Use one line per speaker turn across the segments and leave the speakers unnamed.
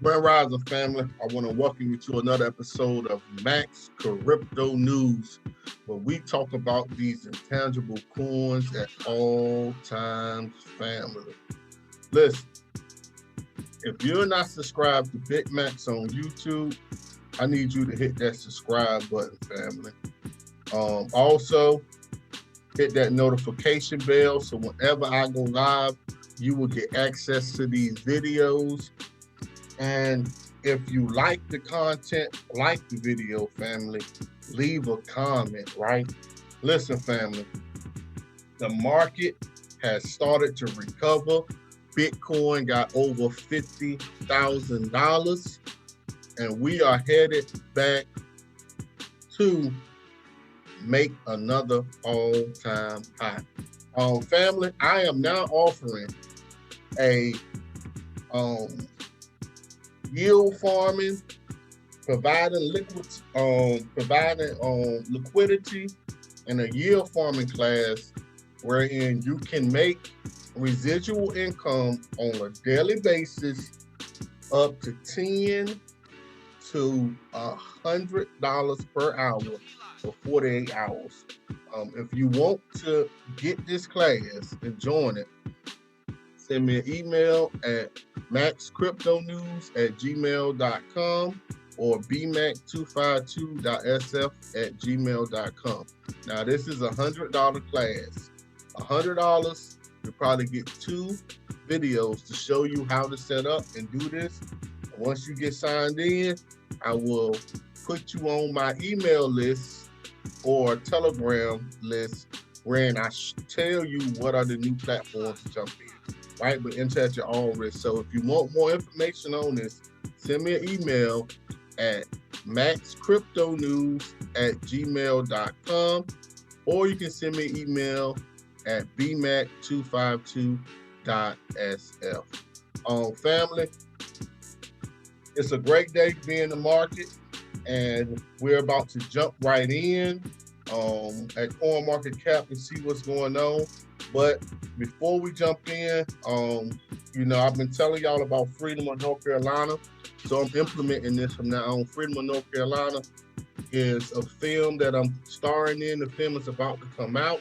Grand Rising family, I want to welcome you to another episode of Max Crypto News, where we talk about these intangible coins at all times, family. Listen, if you're not subscribed to Bittrex on YouTube, I need you to hit that subscribe button, family. Also, hit that notification bell so whenever I go live, you will get access to these videos. And if you like the content, like the video, family, leave a comment, right? Listen, family, the market has started to recover. Bitcoin got over $50,000, and we are headed back to make another all-time high. Family, I am now offering a yield farming, providing liquidity, and a yield farming class wherein you can make residual income on a daily basis up to $10 to $100 per hour for 48 hours. If you want to get this class and join it, send me an email at maxcryptonews@gmail.com or bmac252.sf@gmail.com. Now, this is a $100 class. $100, you probably get 2 videos to show you how to set up and do this. And once you get signed in, I will put you on my email list or Telegram list wherein I tell you what are the new platforms to jump in, right? But enter at your own risk. So if you want more information on this, send me an email at maxcryptonews@gmail.com, or you can send me an email at bmac252.sf. Family, it's a great day to be in the market, and we're about to jump right in at CoinMarketCap and see what's going on. But before we jump in, I've been telling y'all about Freedom of North Carolina, so I'm implementing this from now on. Freedom of North Carolina is a film that I'm starring in. The film is about to come out.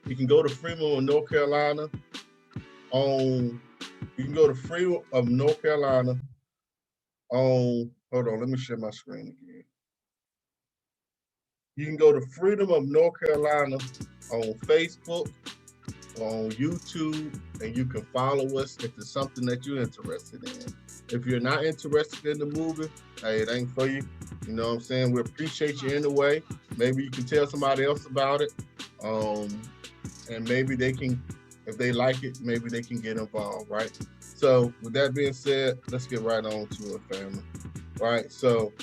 You can go to Freedom of North Carolina on. You can go to Freedom of North Carolina on. Hold on, let me share my screen again. You can go to Freedom of North Carolina on Facebook, on YouTube, and you can follow us if it's something that you're interested in. If you're not interested in the movie, hey, it ain't for you. You know what I'm saying? We appreciate you anyway. Maybe you can tell somebody else about it. And maybe they can, if they like it, maybe they can get involved, right? So with that being said, let's get right on to it, family. Right, so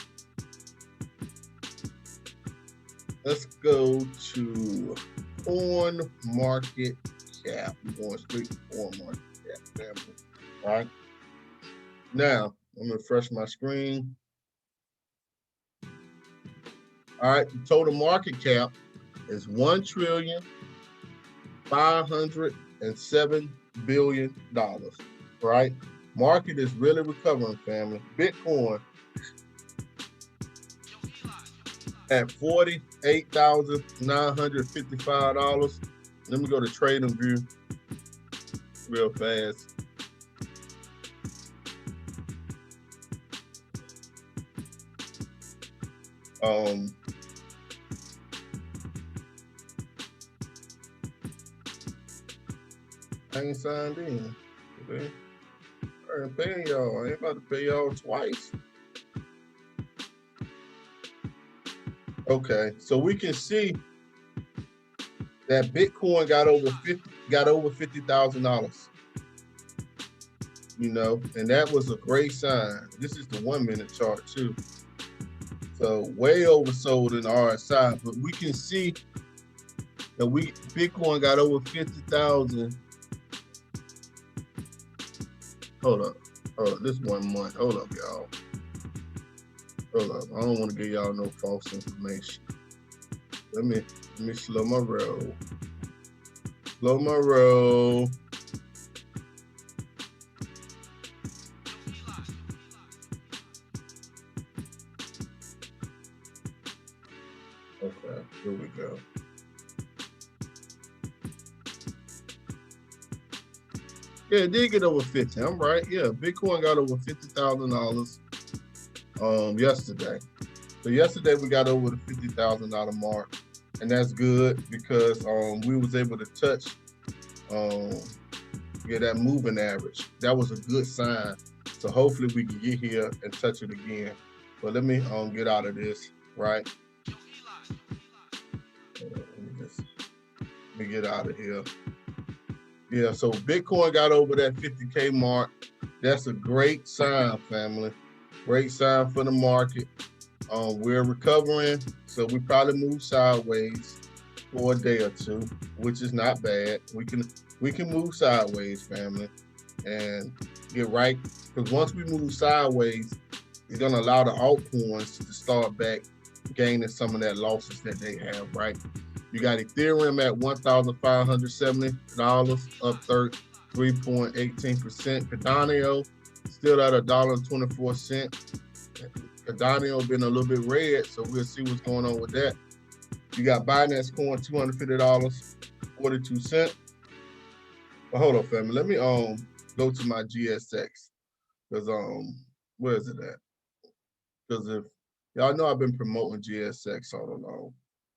let's go to CoinMarketCap. We're going straight to CoinMarketCap, family. All right. Now, I'm gonna refresh my screen. All right, the total market cap is $1,507 billion. Right? Market is really recovering, family. Bitcoin at $48,955. Let me go to Trading View real fast. I ain't signed in. Okay. I ain't paying y'all. I ain't about to pay y'all twice. Okay, so we can see that Bitcoin got over $50,000. And that was a great sign. This is the 1 minute chart too. So way oversold in the RSI, but we can see that Bitcoin got over 50,000. Hold up, this 1 month. Hold up, y'all. Hold up, I don't want to give y'all no false information. Let me slow my roll. Slow my roll. Yeah, it did get over 50. I'm right. Yeah, Bitcoin got over $50,000 yesterday. So yesterday we got over the $50,000 mark, and that's good because we was able to touch that moving average. That was a good sign. So hopefully we can get here and touch it again. But let me get out of this, right? Let me get out of here. Yeah, so Bitcoin got over that 50K mark. That's a great sign, family. Great sign for the market. We're recovering, so we probably move sideways for a day or two, which is not bad. We can move sideways, family, and get right. Because once we move sideways, it's gonna allow the altcoins to start back gaining some of that losses that they have, right? You got Ethereum at $1,570, up 3.18%. Cardano still at $1.24. Cardano been a little bit red, so we'll see what's going on with that. You got Binance Coin, $250, 42 cents. But hold on, family. Let me go to my GSX. Because where is it at? Because if y'all know I've been promoting GSX all along.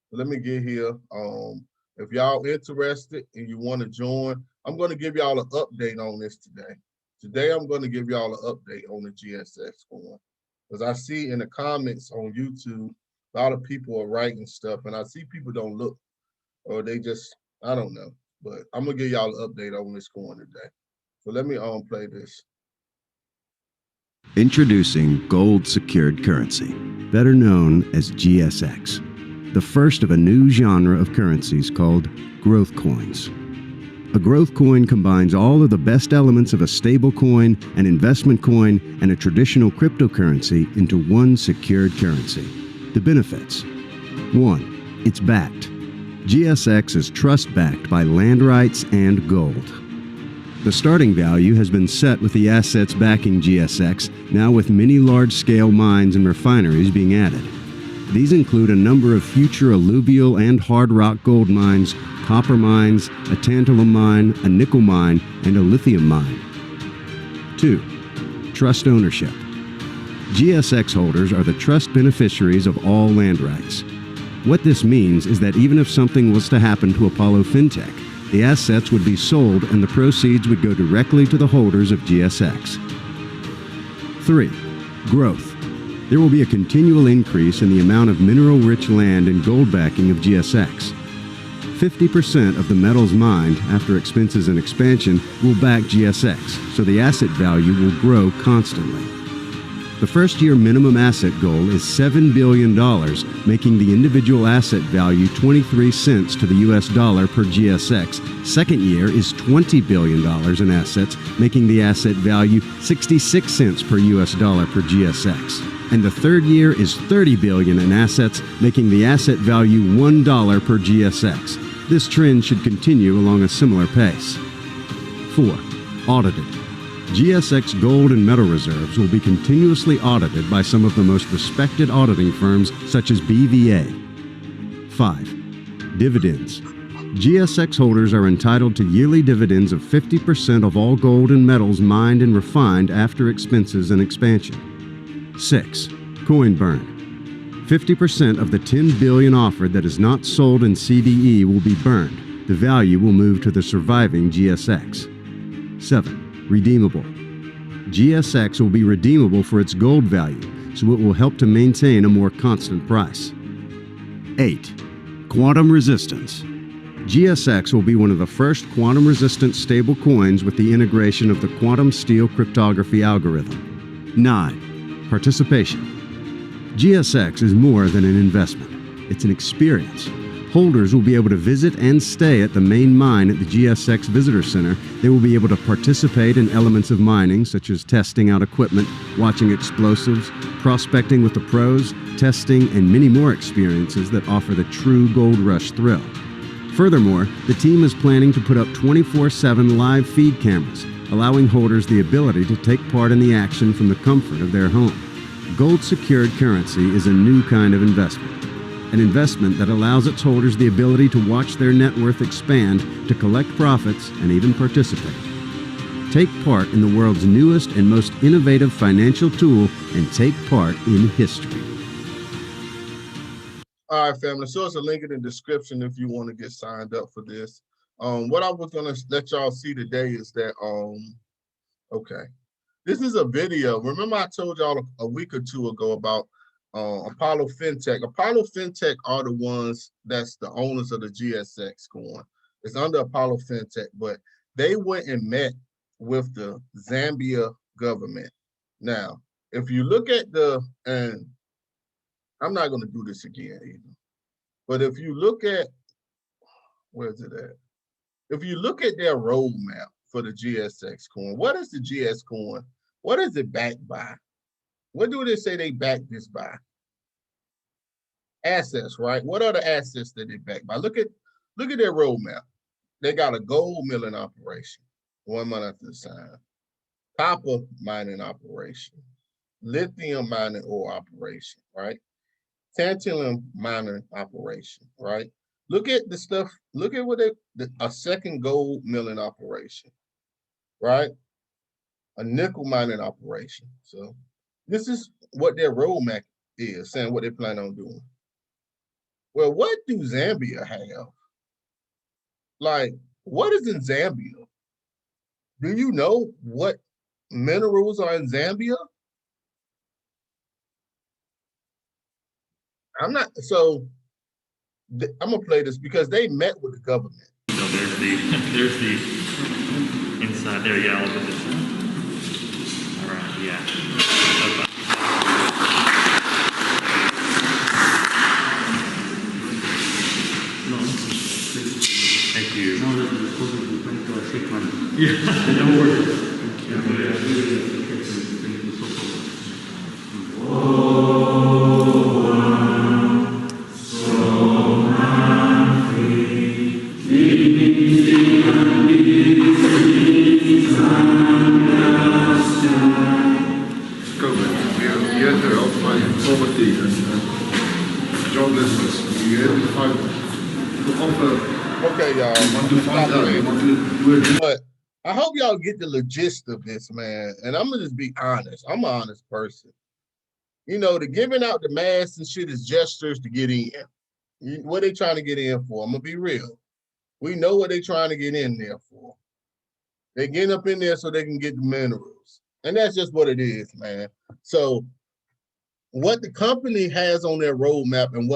But let me get here. If y'all interested and you want to join, I'm going to give y'all an update on this today. Today I'm going to give y'all an update on the GSX coin. Because I see in the comments on YouTube, a lot of people are writing stuff, and I see people don't look, or they just, I don't know. But I'm going to give y'all an update on this coin today. So let me play this.
Introducing gold secured currency, better known as GSX, the first of a new genre of currencies called growth coins. A growth coin combines all of the best elements of a stable coin, an investment coin, and a traditional cryptocurrency into one secured currency. The benefits: 1. It's backed. GSX is trust-backed by land rights and gold. The starting value has been set with the assets backing GSX, now with many large-scale mines and refineries being added. These include a number of future alluvial and hard rock gold mines, copper mines, a tantalum mine, a nickel mine, and a lithium mine. 2. Trust ownership. GSX holders are the trust beneficiaries of all land rights. What this means is that even if something was to happen to Apollo FinTech, the assets would be sold and the proceeds would go directly to the holders of GSX. 3. Growth. There will be a continual increase in the amount of mineral-rich land and gold backing of GSX. 50% of the metals mined after expenses and expansion will back GSX, so the asset value will grow constantly. The first-year minimum asset goal is $7 billion, making the individual asset value 23 cents to the US dollar per GSX. Second year is $20 billion in assets, making the asset value 66 cents per US dollar per GSX. And the third year is $30 billion in assets, making the asset value $1 per GSX. This trend should continue along a similar pace. 4. Audited. GSX gold and metal reserves will be continuously audited by some of the most respected auditing firms such as BVA. 5. Dividends. GSX holders are entitled to yearly dividends of 50% of all gold and metals mined and refined after expenses and expansion. 6. Coin burn. 50% of the $10 billion offered that is not sold in CDE will be burned. The value will move to the surviving GSX. 7. Redeemable. GSX will be redeemable for its gold value, so it will help to maintain a more constant price. 8. Quantum resistance. GSX will be one of the first quantum-resistant stable coins with the integration of the quantum steel cryptography algorithm. 9. Participation. GSX is more than an investment. It's an experience. Holders will be able to visit and stay at the main mine at the GSX Visitor Center. They will be able to participate in elements of mining, such as testing out equipment, watching explosives, prospecting with the pros, testing, and many more experiences that offer the true gold rush thrill. Furthermore, the team is planning to put up 24/7 live feed cameras, allowing holders the ability to take part in the action from the comfort of their home. Gold-secured currency is a new kind of investment. An investment that allows its holders the ability to watch their net worth expand, to collect profits, and even participate. Take part in the world's newest and most innovative financial tool and take part in history.
All right, family. So it's a link in the description if you want to get signed up for this. What I was gonna let y'all see today is that okay, this is a video. Remember I told y'all a week or two ago about Apollo FinTech. Apollo FinTech are the ones that's the owners of the GSX coin. It's under Apollo FinTech, but they went and met with the Zambia government. Now, if you look at and I'm not going to do this again either, but if you look at, where's it at? If you look at their roadmap for the GSX coin, what is the GS coin? What is it backed by? What do they say they back this by? Assets, right? What are the assets that they back by? Look at their roadmap. They got a gold milling operation, 1 month after the sign. Copper mining operation, lithium mining ore operation, right? Tantalum mining operation, right? Look at the stuff. Look at what a second gold milling operation, right? A nickel mining operation. So this is what their roadmap is, saying what they plan on doing. Well, what do Zambia have? Like, what is in Zambia? Do you know what minerals are in Zambia? I'm not, so I'm gonna play this because they met with the government.
So there's the inside there, yeah, look at this. All right, yeah. No. Thank you. No, that's yeah, don't worry.
Okay, y'all. But I hope y'all get the gist of this, man. And I'm gonna just be honest. I'm an honest person. You know, the giving out the masks and shit is gestures to get in. What they trying to get in for? I'm gonna be real. We know what they trying to get in there for. They getting up in there so they can get the minerals. And that's just what it is, man. So what the company has on their roadmap and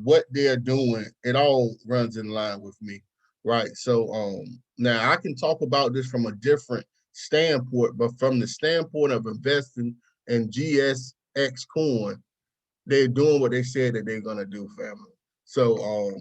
what they're doing, it all runs in line with me, right? So now I can talk about this from a different standpoint, but from the standpoint of investing in GSX coin, they're doing what they said that they're gonna do, family. So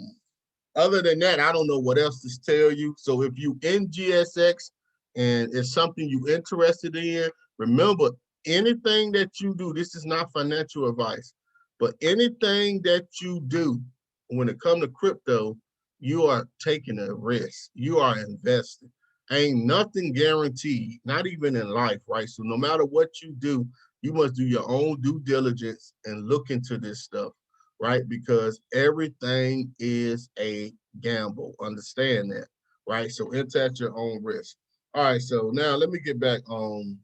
other than that, I don't know what else to tell you. So if you in GSX and it's something you interested in, remember, anything that you do, this is not financial advice, but anything that you do when it comes to crypto, you are taking a risk. You are investing. Ain't nothing guaranteed, not even in life, right? So no matter what you do, you must do your own due diligence and look into this stuff, right? Because everything is a gamble. Understand that, right? So enter at your own risk. All right, so now let me get back on.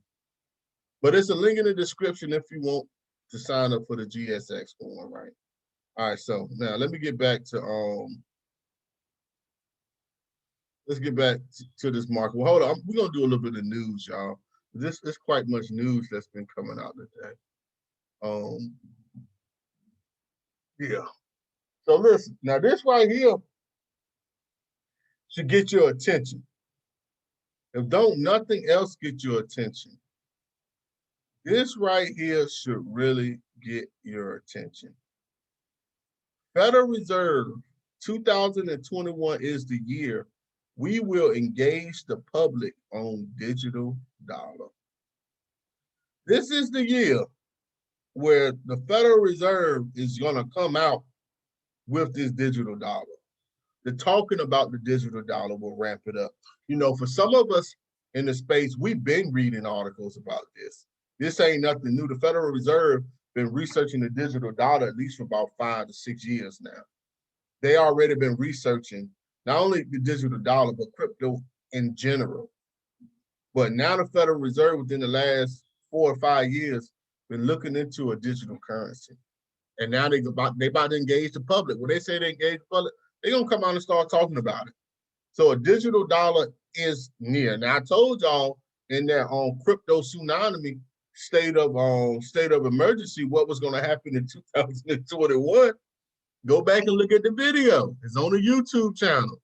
But it's a link in the description if you want to sign up for the GSX coin, right? All right, so now let me get back to let's get back to this market. Well, hold on, we're gonna do a little bit of news, y'all. This is quite much news that's been coming out today. Yeah. So listen, now this right here should get your attention. If don't nothing else get your attention, this right here should really get your attention. Federal Reserve 2021 is the year we will engage the public on digital dollar. This is the year where the Federal Reserve is going to come out with this digital dollar. The talking about the digital dollar will ramp it up. You know, for some of us in the space, we've been reading articles about this. This ain't nothing new. The Federal Reserve been researching the digital dollar at least for about 5 to 6 years now. They already been researching not only the digital dollar, but crypto in general. But now the Federal Reserve within the last 4 or 5 years been looking into a digital currency. And now they about to engage the public. When they say they engage the public, they're gonna come out and start talking about it. So a digital dollar is near. Now I told y'all in that crypto tsunami state of emergency what was gonna happen in 2021. Go back and look at the video. It's on the YouTube channel.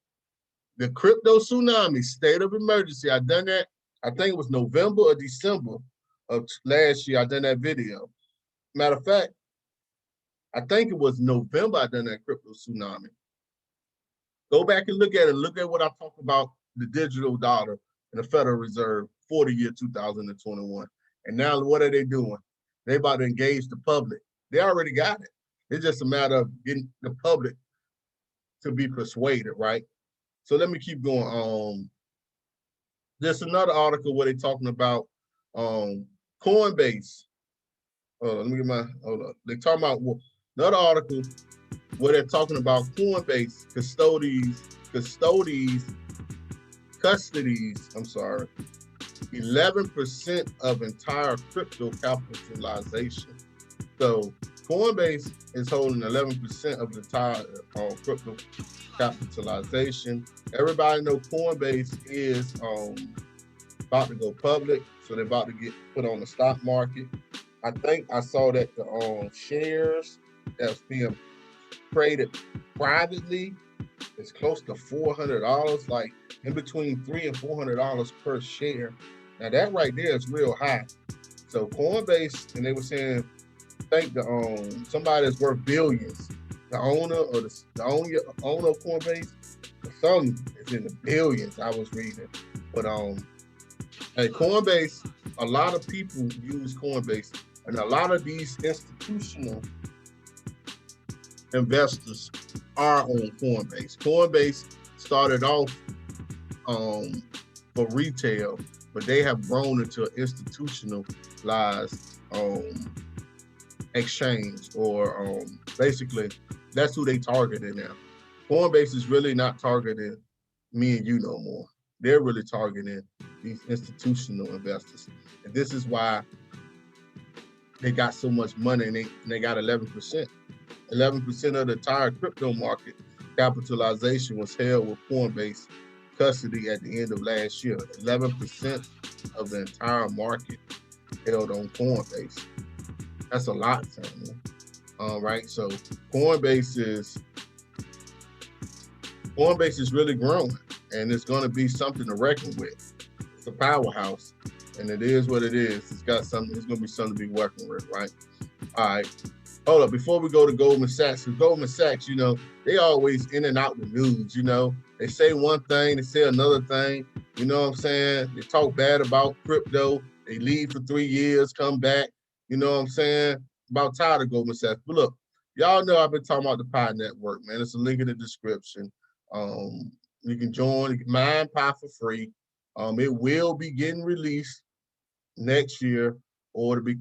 The crypto tsunami state of emergency. I done that. I think it was November or December of last year. I done that video. Matter of fact, I think it was November I done that crypto tsunami. Go back and look at it. Look at what I talked about, the digital dollar and the Federal Reserve for the year 2021. And now what are they doing? They about to engage the public. They already got it. It's just a matter of getting the public to be persuaded, right? So let me keep going. There's another article where they're talking about Coinbase. Let me get my, hold up. They're talking about another article where they're talking about Coinbase custodies, 11% of entire crypto capitalization. So Coinbase is holding 11% of the entire crypto capitalization. Everybody know Coinbase is about to go public, so they're about to get put on the stock market. I think I saw that the shares that's being traded privately is close to $400, like in between $300 and $400 per share. Now that right there is real high. So Coinbase, and they were saying, think somebody that's worth billions, the owner or the owner of Coinbase, some is in the billions. I was reading, but at Coinbase, a lot of people use Coinbase, and a lot of these institutional investors are on Coinbase. Coinbase started off for retail, but they have grown into an institutionalized exchange, or basically that's who they targeted now. Coinbase is really not targeting me and you no more. They're really targeting these institutional investors. And this is why they got so much money, and they got 11%. 11% of the entire crypto market capitalization was held with Coinbase custody at the end of last year. 11% of the entire market held on Coinbase. That's a lot, man. Right? So Coinbase is really growing, and it's going to be something to reckon with. It's a powerhouse, and it is what it is. It's got something. It's going to be something to be working with, right? All right. Hold up, before we go to Goldman Sachs, because Goldman Sachs, they always in and out with news, They say one thing, they say another thing, you know what I'm saying? They talk bad about crypto, they leave for 3 years, come back, you know what I'm saying? About tired of Goldman Sachs. But look, y'all know I've been talking about the Pi Network, man. It's a link in the description. You can join, you can mine Pi for free. It will be getting released next year, or the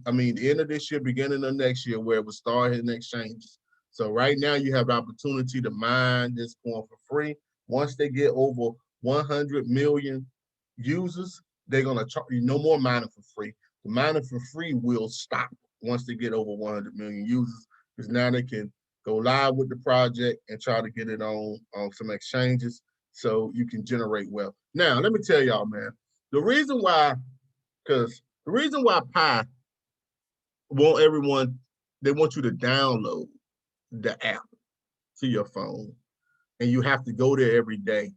end of this year, beginning of next year, where it will start hitting exchanges. So right now you have the opportunity to mine this coin for free. Once they get over 100 million users, they're gonna charge you no more mining for free. The mining for free will stop once they get over 100 million users, because now they can go live with the project and try to get it on some exchanges so you can generate wealth. Now, let me tell y'all, man, the reason why Pi they want you to download the app to your phone, and you have to go there every day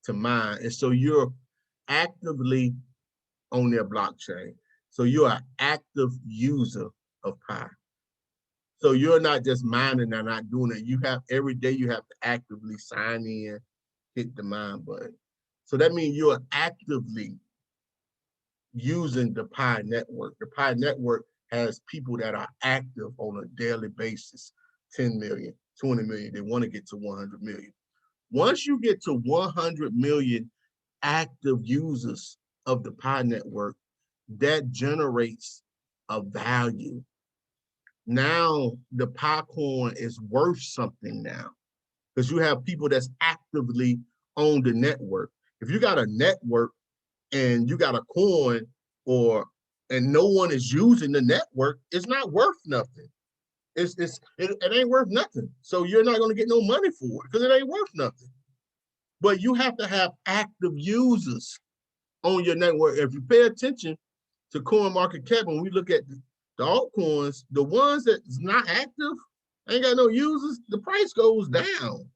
to mine. And so you're actively on their blockchain. So you're an active user of Pi. So you're not just mining and not doing it. Every day you have to actively sign in, hit the mine button. So that means you're actively using the Pi Network. The Pi Network has people that are active on a daily basis, 10 million, 20 million. They want to get to 100 million. Once you get to 100 million active users of the Pi Network, that generates a value. Now the Pi coin is worth something now, because you have people that's actively on the network. If you got a network and you got a coin and no one is using the network, it's not worth nothing. It ain't worth nothing. So you're not going to get no money for it because it ain't worth nothing. But you have to have active users on your network. If you pay attention to CoinMarketCap, when we look at the altcoins, the ones that's not active, ain't got no users, the price goes down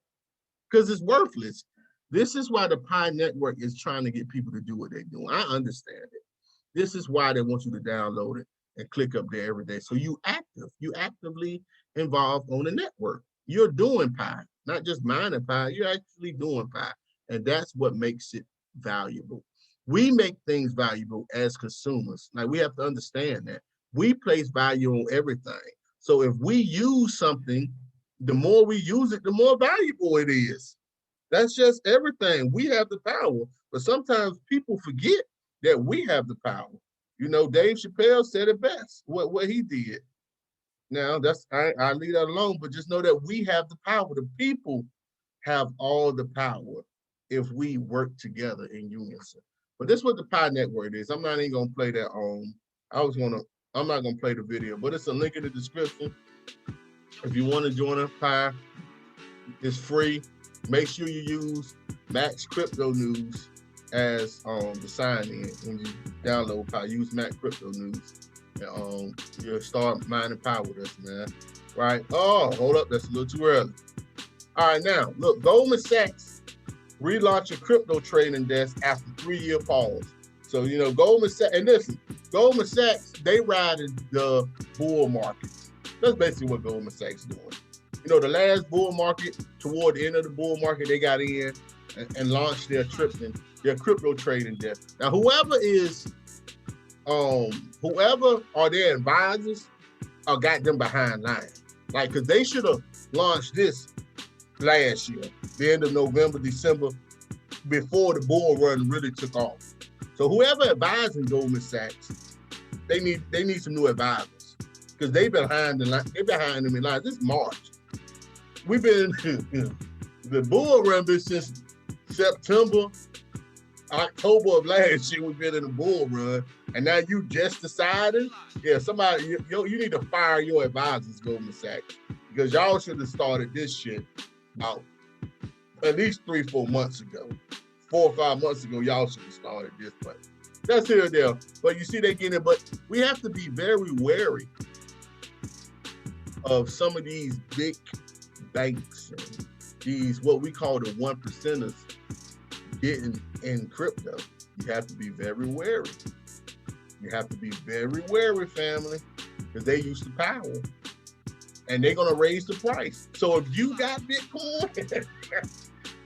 because it's worthless. This is why the Pi Network is trying to get people to do what they're doing. I understand it. This is why they want you to download it and click up there every day. So you actively involved on the network. You're doing Pi, not just mining Pi, you're actually doing Pi. And that's what makes it valuable. We make things valuable as consumers. Like, we have to understand that. We place value on everything. So if we use something, the more we use it, the more valuable it is. That's just everything. We have the power. But sometimes people forget that we have the power. You know, Dave Chappelle said it best, what he did. Now, I leave that alone, but just know that we have the power. The people have all the power if we work together in unison. But this is what the Pi Network is. I'm not even gonna play that I'm not gonna play the video, but it's a link in the description. If you want to join a Pi, it's free. Make sure you use Max Crypto News as the sign-in when you download Pi. Use Max Crypto News, and you'll start mining Pi with us, man. Right? Oh, hold up, that's a little too early. All right, now look, Goldman Sachs relaunched a crypto trading desk after 3-year pause. So you know, Goldman Sachs, and listen, Goldman Sachs, they ride the bull markets. That's basically what Goldman Sachs is doing. You know, the last bull market, toward the end of the bull market, they got in and launched their crypto trading desk. Now, whoever are their advisors or got them behind line. Like, because they should have launched this last year, the end of November, December, before the bull run really took off. So whoever advising Goldman Sachs, they need some new advisors because they've been behind them in line. This is March. We've been the bull run been since September, October of last year. We've been in a bull run, and now you just decided, somebody you need to fire your advisors, Goldman Sachs, because y'all should have started this shit about at least 3-4 months ago. 4 or 5 months ago, y'all should have started this, but that's here and there. But you see, they get it. But we have to be very wary of some of these big banks and these what we call the 1%ers getting in crypto. You have to be very wary. You have to be very wary, family, because they used to power, and they're gonna raise the price. So if you got Bitcoin,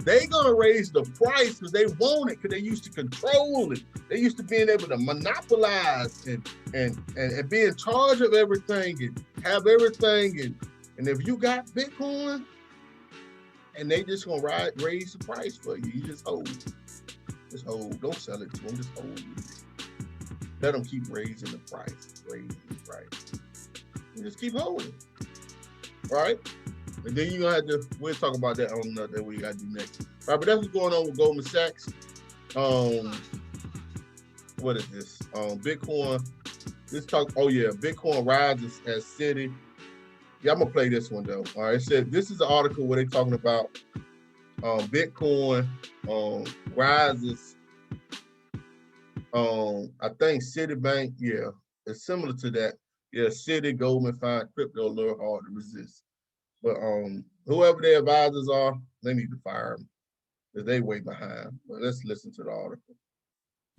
they're gonna raise the price because they want it, because they used to control it. They used to being able to monopolize and be in charge of everything and have everything. And if you got Bitcoin, and they just gonna raise the price for you, you just hold. Just hold. Don't sell it to them. Just hold it. Let them keep raising the price. You just keep holding. Right? And then you're gonna have to, we'll talk about that on that we gotta do next. All right, but that's what's going on with Goldman Sachs. What is this? Bitcoin. Bitcoin rises as city. Yeah, I'm gonna play this one though. All right, it said this is an article where they're talking about Bitcoin rises. I think Citibank, it's similar to that. Yeah, Citi, Goldman find crypto a little hard to resist. But whoever their advisors are, they need to fire them because they way behind. But let's listen to the article.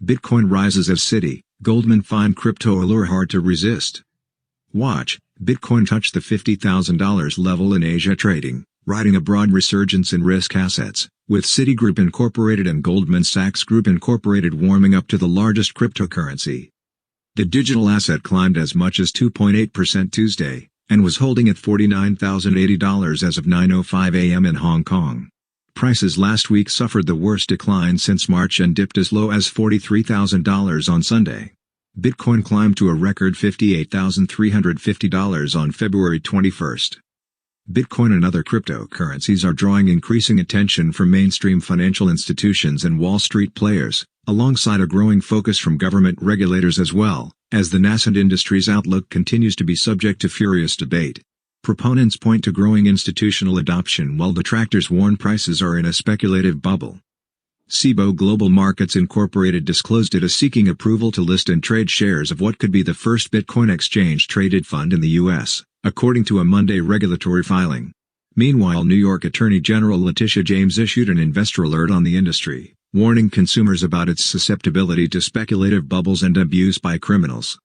Bitcoin rises as Citi, Goldman find crypto allure hard to resist. Watch, Bitcoin touched the $50,000 level in Asia trading, riding a broad resurgence in risk assets, with Citigroup Incorporated and Goldman Sachs Group Incorporated warming up to the largest cryptocurrency. The digital asset climbed as much as 2.8% Tuesday, and was holding at $49,080 as of 9:05 a.m. in Hong Kong. Prices last week suffered the worst decline since March and dipped as low as $43,000 on Sunday. Bitcoin climbed to a record $58,350 on February 21st. Bitcoin and other cryptocurrencies are drawing increasing attention from mainstream financial institutions and Wall Street players, alongside a growing focus from government regulators as well, as the nascent industry's outlook continues to be subject to furious debate. Proponents point to growing institutional adoption while detractors warn prices are in a speculative bubble. Cboe Global Markets Incorporated disclosed it is seeking approval to list and trade shares of what could be the first Bitcoin exchange-traded fund in the U.S., according to a Monday regulatory filing. Meanwhile, New York Attorney General Letitia James issued an investor alert on the industry, warning consumers about its susceptibility to speculative bubbles and abuse by criminals.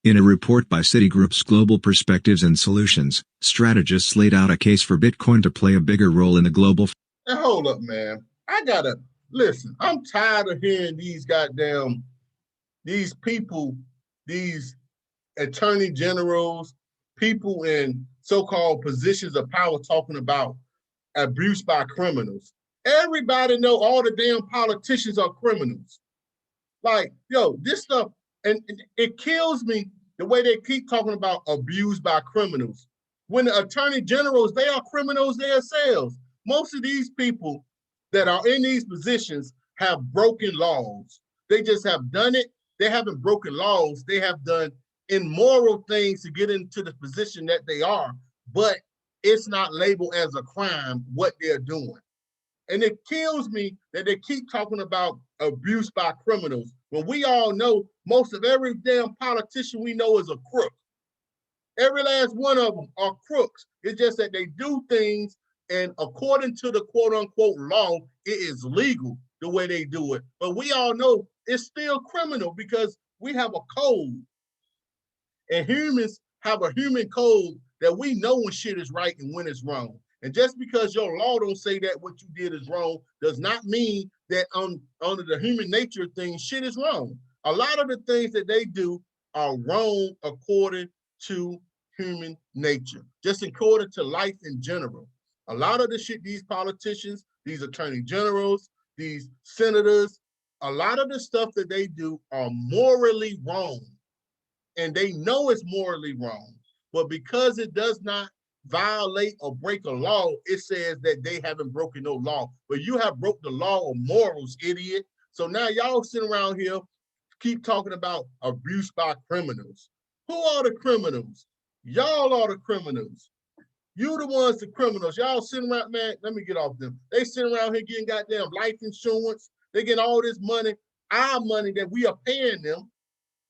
In a report by Citigroup's Global Perspectives and Solutions, strategists laid out a case for Bitcoin to play a bigger role in the global.
Now, hold up, man. Listen, I'm tired of hearing these people, these attorney generals, people in so-called positions of power talking about abuse by criminals. Everybody know all the damn politicians are criminals. Like, yo, this stuff, and it kills me the way they keep talking about abuse by criminals. When the attorney generals, they are criminals themselves. Most of these people that are in these positions have broken laws. They just have done it. They haven't broken laws. They have done immoral things to get into the position that they are, but it's not labeled as a crime what they're doing. And it kills me that they keep talking about abuse by criminals when we all know most of every damn politician we know is a crook. Every last one of them are crooks. It's just that they do things, and according to the quote unquote law, it is legal the way they do it. But we all know it's still criminal because we have a code. And humans have a human code that we know when shit is right and when it's wrong. And just because your law don't say that what you did is wrong does not mean that under the human nature thing, shit is wrong. A lot of the things that they do are wrong according to human nature, just according to life in general. A lot of the shit these politicians, these attorney generals, these senators, a lot of the stuff that they do are morally wrong. And they know it's morally wrong. But because it does not violate or break a law, it says that they haven't broken no law. But you have broke the law of morals, idiot. So now y'all sitting around here, keep talking about abuse by criminals. Who are the criminals? Y'all are the criminals. You the ones, the criminals. Y'all sitting around, man, let me get off them. They sitting around here getting goddamn life insurance. They getting all this money, our money that we are paying them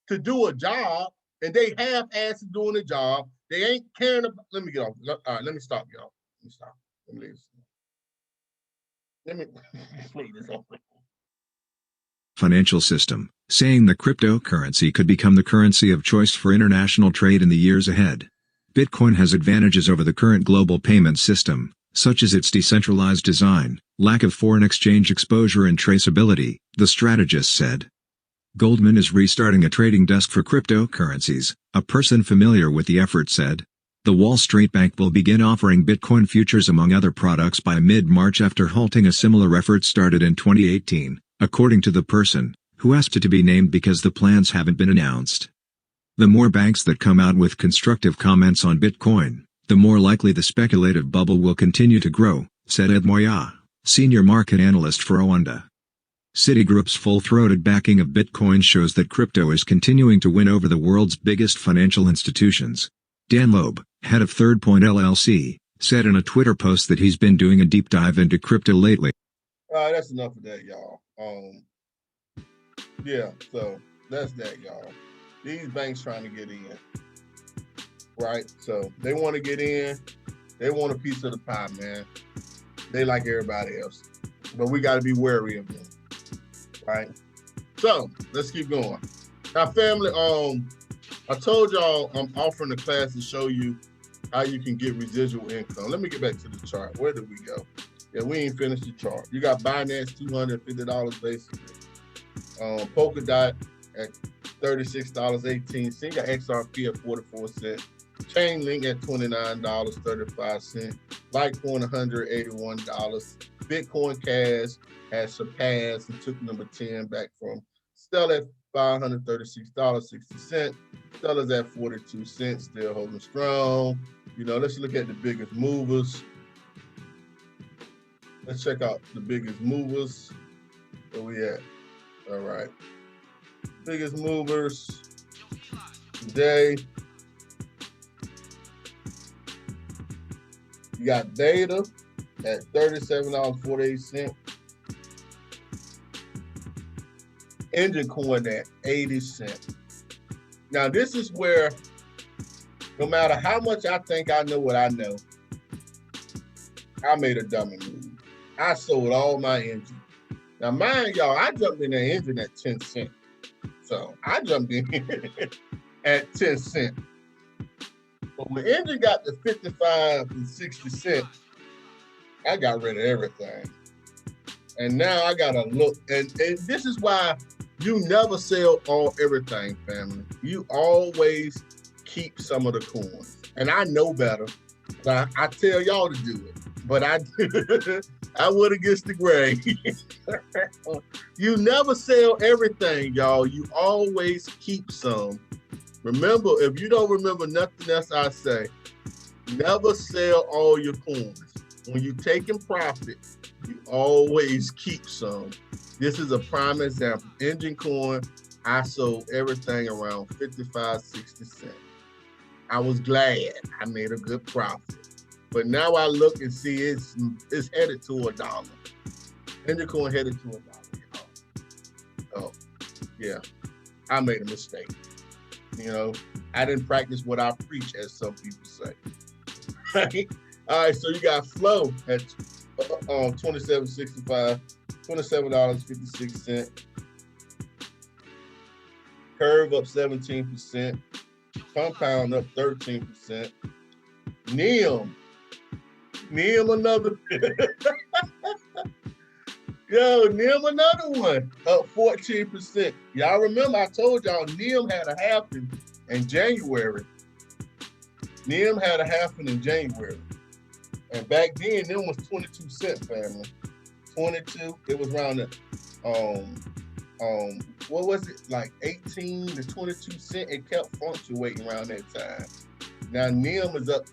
to do a job, and they half-assed doing the job. They ain't caring about, let me get off. All right, let me stop, y'all. Let me stop. Let me leave this. Let me leave this off.
Financial system, saying the cryptocurrency could become the currency of choice for international trade in the years ahead. Bitcoin has advantages over the current global payment system, such as its decentralized design, lack of foreign exchange exposure and traceability, the strategist said. Goldman is restarting a trading desk for cryptocurrencies, a person familiar with the effort said. The Wall Street Bank will begin offering Bitcoin futures among other products by mid-March after halting a similar effort started in 2018, according to the person, who asked it to be named because the plans haven't been announced. The more banks that come out with constructive comments on Bitcoin, the more likely the speculative bubble will continue to grow, said Ed Moya, senior market analyst for Oanda. Citigroup's full-throated backing of Bitcoin shows that crypto is continuing to win over the world's biggest financial institutions. Dan Loeb, head of Third Point LLC, said in a Twitter post that he's been doing a deep dive into crypto lately.
That's enough of that, y'all. Yeah, so that's that, y'all. These banks trying to get in, right? So they want to get in. They want a piece of the pie, man. They like everybody else, but we got to be wary of them, right? So let's keep going. Now, family, I told y'all I'm offering a class to show you how you can get residual income. Let me get back to the chart. Where did we go? Yeah, we ain't finished the chart. You got Binance, $250 basically. Polkadot at $36.18. You got XRP at 44 cents. Chainlink at $29.35. Litecoin $181. Bitcoin Cash has surpassed and took number 10 back from Stellar at $536.60. Stellar's at 42 cents, still holding strong. You know, let's look at the biggest movers. Let's check out the biggest movers. Where we at? All right. Biggest movers today. You got Beta at $37.48. Engine Coin at 80 cents. Now, this is where no matter how much I think I know what I know, I made a dummy move. I sold all my engine. Now, mind y'all, I jumped in the engine at 10 cents. So I jumped in at 10 cents. But when engine got to 55 and 60 cents, I got rid of everything. And now I gotta look, and this is why you never sell everything, family. You always keep some of the coins. And I know better, but I tell y'all to do it. But I went against the grain. You never sell everything, y'all. You always keep some. Remember, if you don't remember nothing else I say, never sell all your coins. When you taking profit, you always keep some. This is a prime example. Engine Coin, I sold everything around 55, 60 cents. I was glad I made a good profit. But now I look and see it's headed to $1. Engine Coin headed to $1, y'all. Oh, yeah, I made a mistake. You know, I didn't practice what I preach, as some people say. Right? All right, so you got Flow at $27.65, $27.56. Curve up 17%. Compound up 13%. NEM another. Yo, NEM another one, up 14%. Y'all remember I told y'all NEM had a halving in January. NEM had a halving in January. And back then, NEM was 22 cents, family. 22, it was around the, what was it, like 18 to 22 cents? It kept fluctuating around that time. Now NEM is up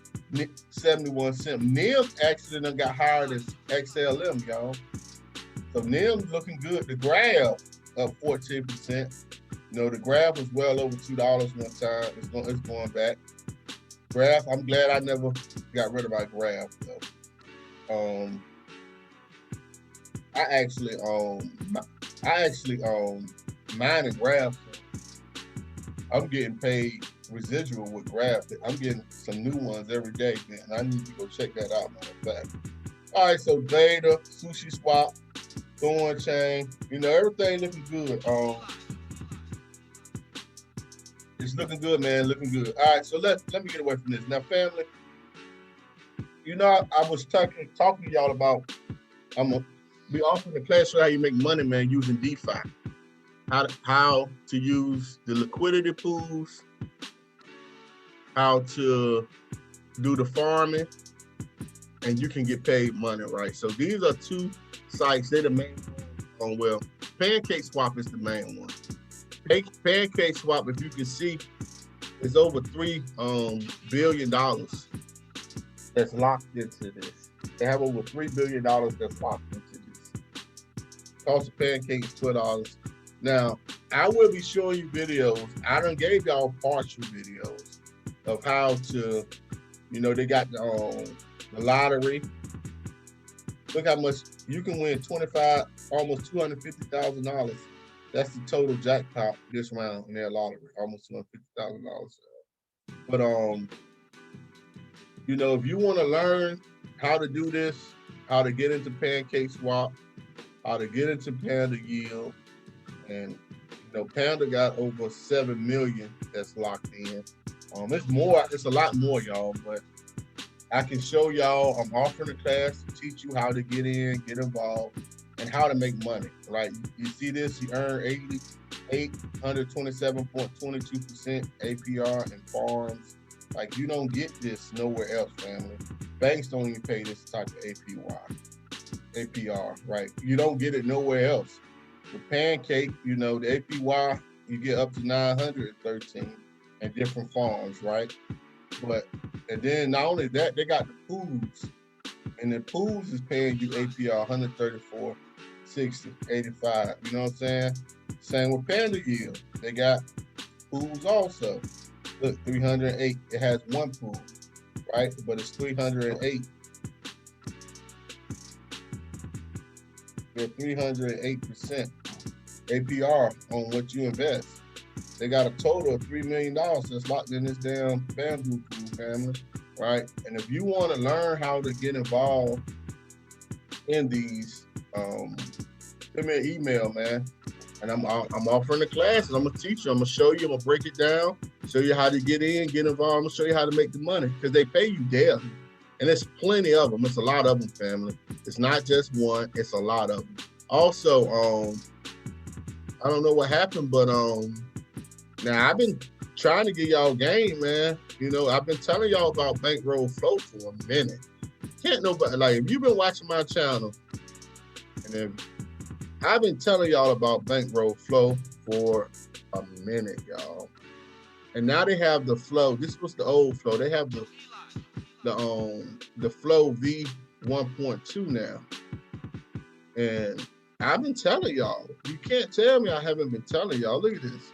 71 cents. NEM actually done got higher than XLM, y'all. So NEM's looking good. The graph up 14%. You know, the graph was well over $2 one time. It's going back. Graph, I'm glad I never got rid of my graph though. I actually mine and graph. I'm getting paid residual with graph. I'm getting some new ones every day, man. I need to go check that out, matter of fact. All right, so Beta, Sushi Swap, Thorn Chain, you know, everything looking good. It's looking good, man, looking good. All right, so let me get away from this. Now, family, you know, I was talking to y'all about, I'm going to be offering a class on how you make money, man, using DeFi. How to use the liquidity pools, how to do the farming, and you can get paid money, right? So these are two sites. They're the main one. Well, Pancake Swap is the main one. Pancake Swap, if you can see, is over $3 billion that's locked into this. They have over $3 billion that's locked into this. Cost of Pancake is $12. Now, I will be showing you videos. I done gave y'all partial videos of how to, you know, they got the lottery. Look how much you can win, almost $250,000. That's the total jackpot this round in their lottery, almost $250,000. But you know, if you want to learn how to do this, how to get into Pancake Swap, how to get into Panda Yield, and you know, Panda got over 7 million that's locked in. It's a lot more, y'all, but I can show y'all. I'm offering a class to teach you how to get in, get involved, and how to make money. Right? You see this? You earn 827.22% APR in farms. Like, you don't get this nowhere else, family. Banks don't even pay this type of APR, right? You don't get it nowhere else. The Pancake, you know, the APY, you get up to 913 in different farms, right? And then not only that, they got the pools, and the pools is paying you APR 134 60, 85. You know what I'm saying? Same with Panda Yield. They got pools also. Look, 308. It has one pool, right? But it's 308. They're 308% APR on what you invest. They got a total of $3 million that's locked in this damn bamboo pool, family, right? And if you want to learn how to get involved in these, send me an email, man. And I'm offering a class, and I'm gonna teach you. I'm gonna show you. I'm gonna break it down, show you how to get in, get involved. I'm gonna show you how to make the money because they pay you daily, and there's plenty of them. It's a lot of them, family. It's not just one. It's a lot of them. Also, I don't know what happened, but now I've been trying to get y'all game, man. You know, I've been telling y'all about Bankroll Flow for a minute. Can't nobody, like, if you've been watching my channel, and if I've been telling y'all about Bankroll Flow for a minute, y'all. And now they have the Flow. This was the old Flow. They have the Flow V 1.2 now. And I've been telling y'all. You can't tell me I haven't been telling y'all. Look at this.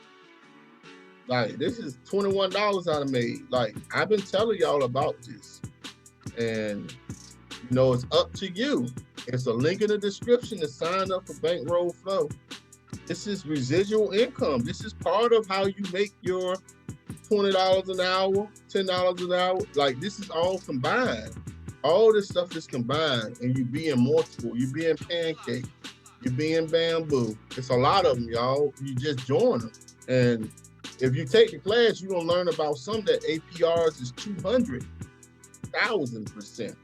Like, this is $21 I made. Like, I've been telling y'all about this. And, you know, it's up to you. It's a link in the description to sign up for Bankroll Flow. This is residual income. This is part of how you make your $20 an hour, $10 an hour. Like, this is all combined. All this stuff is combined, and you be in multiple. You be in Pancake. You be in Bamboo. It's a lot of them, y'all. You just join them. And if you take the class, you're going to learn about some that APRs is 200,000%.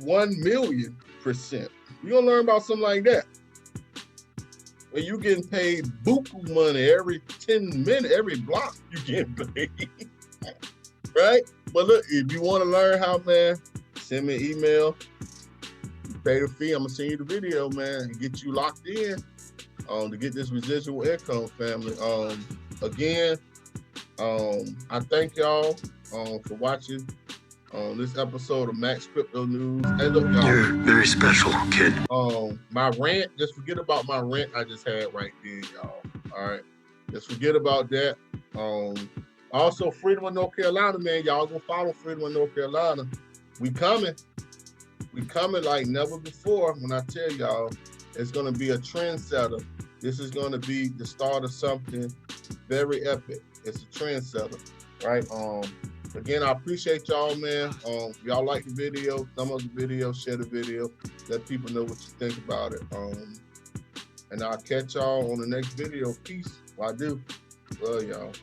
1,000,000%. You're gonna learn about something like that. When you getting paid buku money every 10 minutes, every block you getting paid. Right? But look, if you want to learn how, man, send me an email. You pay the fee. I'm gonna send you the video, man, and get you locked in to get this residual income, family. Again, I thank y'all for watching this episode of Max Crypto News. And look, y'all,
You're very special, kid.
My rant, just forget about my rant I just had right there, y'all. All right, just forget about that. Also, Freedom of North Carolina, man, y'all go follow Freedom of North Carolina. We coming like never before. When I tell y'all, it's gonna be a trendsetter. This is gonna be the start of something very epic. It's a trendsetter, right? Again, I appreciate y'all, man. Y'all like the video, thumb up the video, share the video, let people know what you think about it. And I'll catch y'all on the next video. Peace. Well, I do. Love y'all.